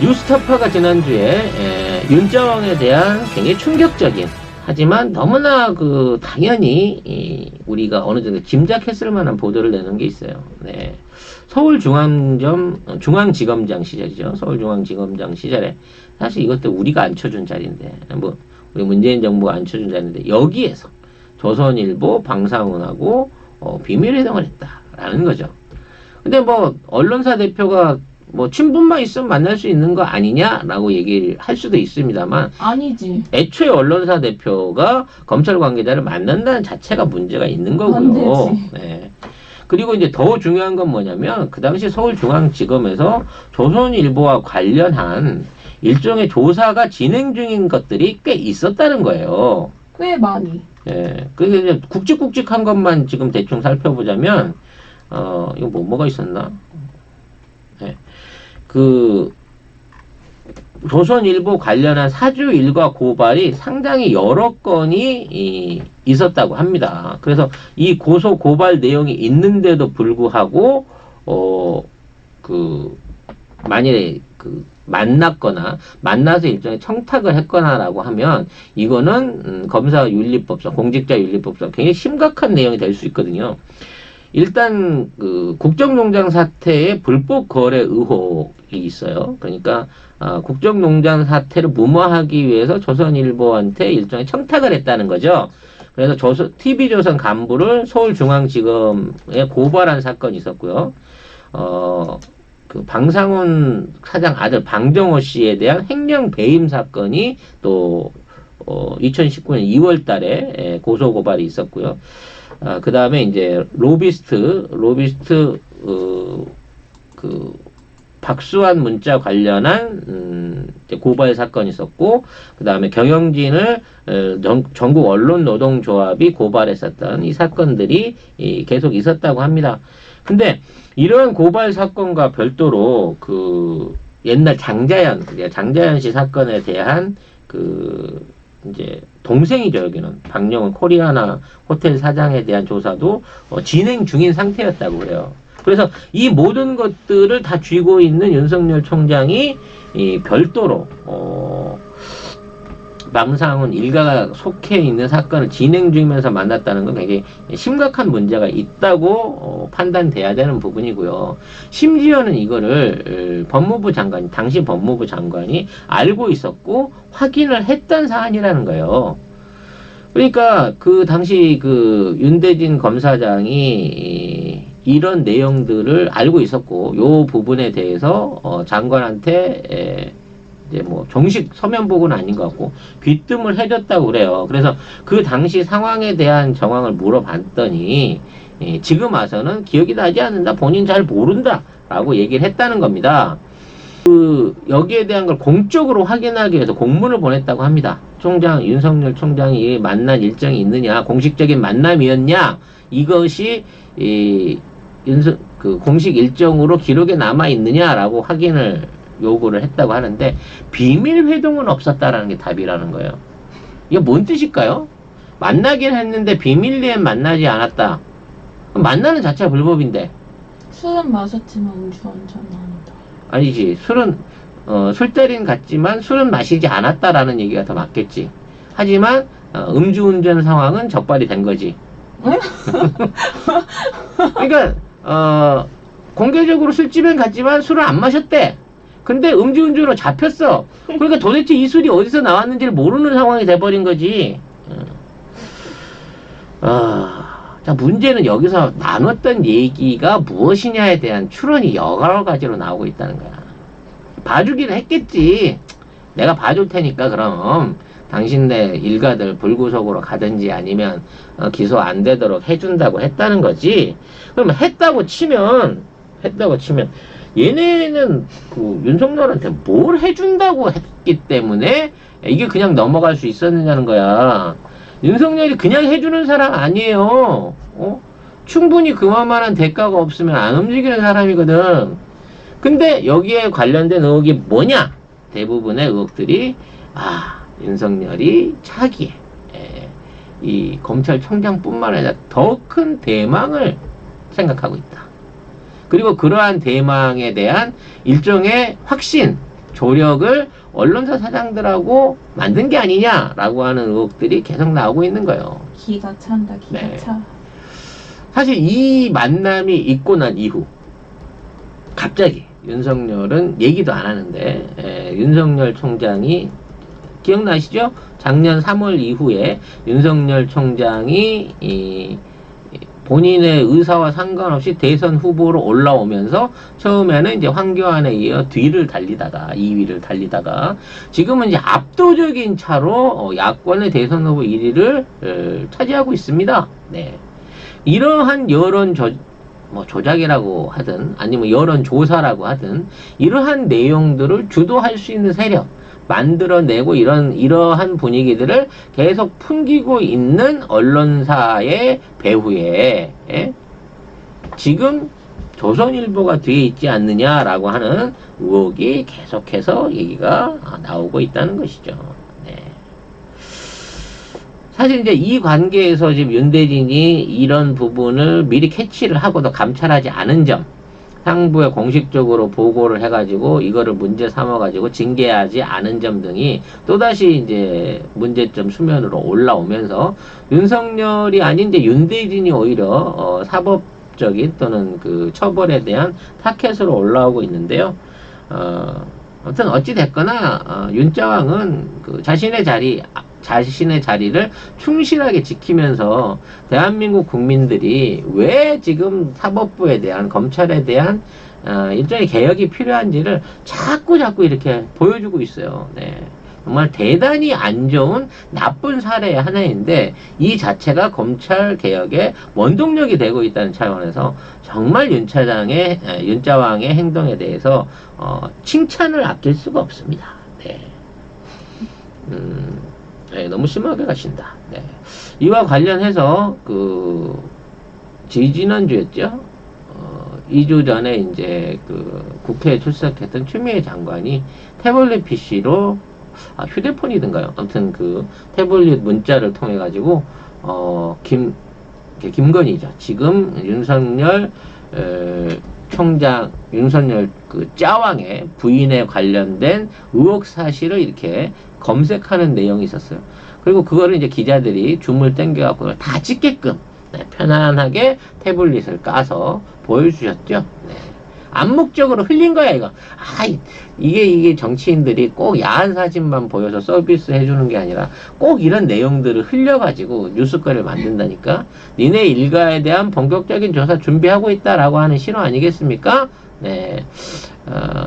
뉴스타파가 지난주에 윤자왕에 대한 굉장히 충격적인, 하지만 너무나 우리가 어느 정도 짐작했을 만한 보도를 내는 게 있어요. 네. 중앙지검장 시절이죠. 서울중앙지검장 시절에 사실 이것도 우리가 안 쳐준 자리인데, 우리 문재인 정부가 안 쳐준 자리인데, 여기에서 조선일보 방상훈하고 비밀회동을 했다라는 거죠. 근데 언론사 대표가 친분만 있으면 만날 수 있는 거 아니냐라고 얘기를 할 수도 있습니다만, 아니지. 애초에 언론사 대표가 검찰 관계자를 만난다는 자체가 문제가 있는 거고요. 네. 그리고 이제 더 중요한 건 뭐냐면, 그 당시 서울중앙지검에서 조선일보와 관련한 일종의 조사가 진행 중인 것들이 꽤 있었다는 거예요. 꽤 많이. 예. 그게 이제 굵직굵직한 것만 지금 대충 살펴보자면, 이거 뭐가 있었나? 예. 조선일보 관련한 사주 일과 고발이 상당히 여러 건이 있었다고 합니다. 그래서 이 고소 고발 내용이 있는데도 불구하고, 만일에 만나서 일종의 청탁을 했거나라고 하면, 이거는, 검사윤리법상, 공직자윤리법상 굉장히 심각한 내용이 될 수 있거든요. 일단 국정농장 사태의 불법 거래 의혹이 있어요. 그러니까 국정농장 사태를 무마하기 위해서 조선일보한테 일종의 청탁을 했다는 거죠. 그래서 TV조선 간부를 서울중앙지검에 고발한 사건이 있었고요. 방상훈 사장 아들 방정호 씨에 대한 횡령 배임 사건이 또 2019년 2월 달에 고소 고발이 있었고요. 그 다음에 이제 로비스트 박수환 문자 관련한 고발 사건이 있었고, 그 다음에 경영진을 전국 언론 노동조합이 고발했었던 이 사건들이 계속 있었다고 합니다. 근데 이러한 고발 사건과 별도로 옛날 장자연 씨 사건에 대한 이제 동생이죠. 여기는 박영훈 코리아나 호텔 사장에 대한 조사도 진행 중인 상태였다고 그래요. 그래서 이 모든 것들을 다 쥐고 있는 윤석열 총장이 별도로 방상훈 일가가 속해 있는 사건을 진행 중이면서 만났다는 건 굉장히 심각한 문제가 있다고 판단돼야 되는 부분이고요. 심지어는 이거를 당시 법무부 장관이 알고 있었고 확인을 했던 사안이라는 거예요. 그러니까 당시 윤대진 검사장이 이런 내용들을 알고 있었고, 요 부분에 대해서 장관한테 이제 정식 서면 보고는 아닌 것 같고 귀뜸을 해줬다고 그래요. 그래서 그 당시 상황에 대한 정황을 물어봤더니 지금 와서는 기억이 나지 않는다, 본인 잘 모른다 라고 얘기를 했다는 겁니다. 여기에 대한 걸 공적으로 확인하기 위해서 공문을 보냈다고 합니다. 윤석열 총장이 만난 일정이 있느냐, 공식적인 만남이었냐, 이것이 공식 일정으로 기록에 남아 있느냐라고 확인을 요구를 했다고 하는데, 비밀 회동은 없었다라는 게 답이라는 거예요. 이게 뭔 뜻일까요? 만나긴 했는데 비밀리에 만나지 않았다. 만나는 자체가 불법인데. 술은 마셨지만 음주운전은 아니다. 아니지. 술자리는 갔지만 술은 마시지 않았다라는 얘기가 더 맞겠지. 하지만 음주운전 상황은 적발이 된 거지. 그러니까 공개적으로 술집에 갔지만 술을 안 마셨대. 근데 음주운전으로 잡혔어. 그러니까 도대체 이 술이 어디서 나왔는지를 모르는 상황이 돼버린 거지. 자, 문제는 여기서 나눴던 얘기가 무엇이냐에 대한 추론이 여러 가지로 나오고 있다는 거야. 봐주기는 했겠지. 내가 봐줄 테니까 그럼 당신네 일가들 불구속으로 가든지 아니면 기소 안 되도록 해준다고 했다는 거지. 그러면 했다고 치면 얘네는 윤석열한테 뭘 해준다고 했기 때문에 이게 그냥 넘어갈 수 있었느냐는 거야. 윤석열이 그냥 해주는 사람 아니에요. 충분히 그만한 대가가 없으면 안 움직이는 사람이거든. 근데 여기에 관련된 의혹이 뭐냐? 대부분의 의혹들이 윤석열이 차기에 이 검찰총장뿐만 아니라 더 큰 대망을 생각하고 있다. 그리고 그러한 대망에 대한 일종의 확신, 조력을 언론사 사장들하고 만든 게 아니냐라고 하는 의혹들이 계속 나오고 있는 거예요. 기가 찬다, 기가 네. 차. 사실 이 만남이 있고 난 이후 갑자기 윤석열은 얘기도 안 하는데 윤석열 총장이 기억나시죠? 작년 3월 이후에 윤석열 총장이 본인의 의사와 상관없이 대선 후보로 올라오면서 처음에는 이제 황교안에 이어 뒤를 달리다가 2위를 달리다가 지금은 이제 압도적인 차로 야권의 대선 후보 1위를 차지하고 있습니다. 네. 이러한 조작이라고 하든 아니면 여론조사라고 하든 이러한 내용들을 주도할 수 있는 세력 만들어내고 이러한 분위기들을 계속 풍기고 있는 언론사의 배후에 지금 조선일보가 뒤에 있지 않느냐라고 하는 의혹이 계속해서 얘기가 나오고 있다는 것이죠. 네. 사실 이제 이 관계에서 지금 윤대진이 이런 부분을 미리 캐치를 하고도 감찰하지 않은 점, 상부에 공식적으로 보고를 해가지고 이거를 문제 삼아가지고 징계하지 않은 점 등이 또다시 이제 문제점 수면으로 올라오면서 윤석열이 아닌 이제 윤대진이 오히려 사법적인 또는 그 처벌에 대한 타켓으로 올라오고 있는데요. 아무튼 어찌 됐거나 윤자왕은 그 자신의 자리를 충실하게 지키면서 대한민국 국민들이 왜 지금 사법부에 대한 검찰에 대한 일종의 개혁이 필요한지를 자꾸 이렇게 보여주고 있어요. 네. 정말 대단히 안 좋은 나쁜 사례의 하나인데 이 자체가 검찰 개혁의 원동력이 되고 있다는 차원에서 정말 윤자왕의 행동에 대해서 칭찬을 아낄 수가 없습니다. 네. 네, 너무 심하게 가신다. 네. 이와 관련해서 지지난주였죠. 2주 전에 이제 국회에 출석했던 추미애 장관이 태블릿 PC로 휴대폰이든가요. 아무튼 태블릿 문자를 통해 가지고 김건희죠. 지금 윤석열 총장 윤석열 짜왕의 부인에 관련된 의혹 사실을 이렇게 검색하는 내용이 있었어요. 그리고 그거를 이제 기자들이 줌을 당겨갖고 다 찍게끔 편안하게 태블릿을 까서 보여주셨죠. 네. 암묵적으로 흘린 거야, 이거. 이게 정치인들이 꼭 야한 사진만 보여서 서비스 해주는 게 아니라 꼭 이런 내용들을 흘려가지고 뉴스거리를 만든다니까. 니네 일가에 대한 본격적인 조사 준비하고 있다라고 하는 신호 아니겠습니까? 네.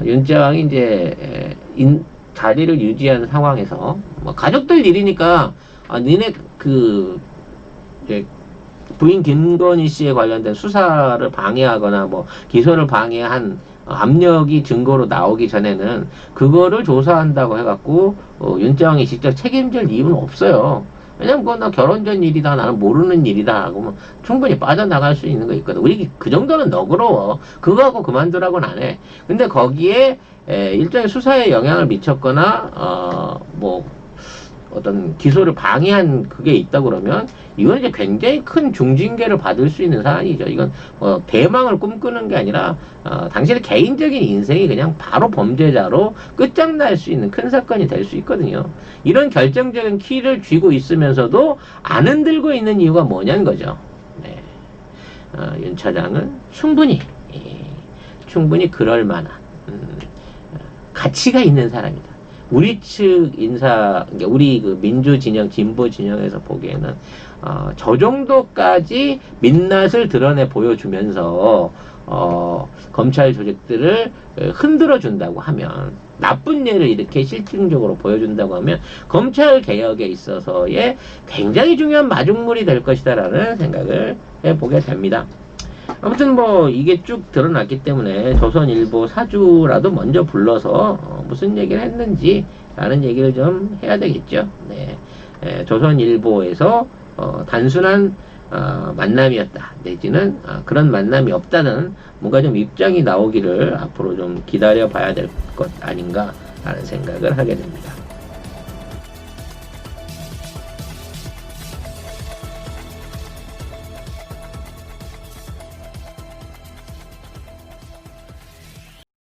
윤자왕이 이제 자리를 유지하는 상황에서 가족들 일이니까 니네 부인 김건희 씨에 관련된 수사를 방해하거나 기소를 방해한 압력이 증거로 나오기 전에는 그거를 조사한다고 해갖고 윤자왕이 직접 책임질 이유는 없어요. 왜냐면 그건 나 결혼 전 일이다, 나는 모르는 일이다 하고 충분히 빠져나갈 수 있는 거 있거든. 우리 그 정도는 너그러워. 그거하고 그만두라고는 안 해. 근데 거기에 일종의 수사에 영향을 미쳤거나 어떤 기소를 방해한 그게 있다 그러면 이건 이제 굉장히 큰 중징계를 받을 수 있는 사안이죠. 이건 대망을 꿈꾸는 게 아니라 당신의 개인적인 인생이 그냥 바로 범죄자로 끝장날 수 있는 큰 사건이 될 수 있거든요. 이런 결정적인 키를 쥐고 있으면서도 안 흔들고 있는 이유가 뭐냐는 거죠. 네. 윤 차장은 충분히 그럴 만한 가치가 있는 사람이다. 우리 측 인사, 우리 민주 진영, 진보 진영에서 보기에는 저 정도까지 민낯을 드러내 보여주면서 검찰 조직들을 흔들어 준다고 하면, 나쁜 예를 이렇게 실증적으로 보여준다고 하면 검찰 개혁에 있어서의 굉장히 중요한 마중물이 될 것이다라는 생각을 해보게 됩니다. 아무튼 이게 쭉 드러났기 때문에 조선일보 사주라도 먼저 불러서 무슨 얘기를 했는지 라는 얘기를 좀 해야 되겠죠. 네. 조선일보에서 단순한 만남이었다 내지는 그런 만남이 없다는 뭔가 좀 입장이 나오기를 앞으로 좀 기다려 봐야 될 것 아닌가 라는 생각을 하게 됩니다.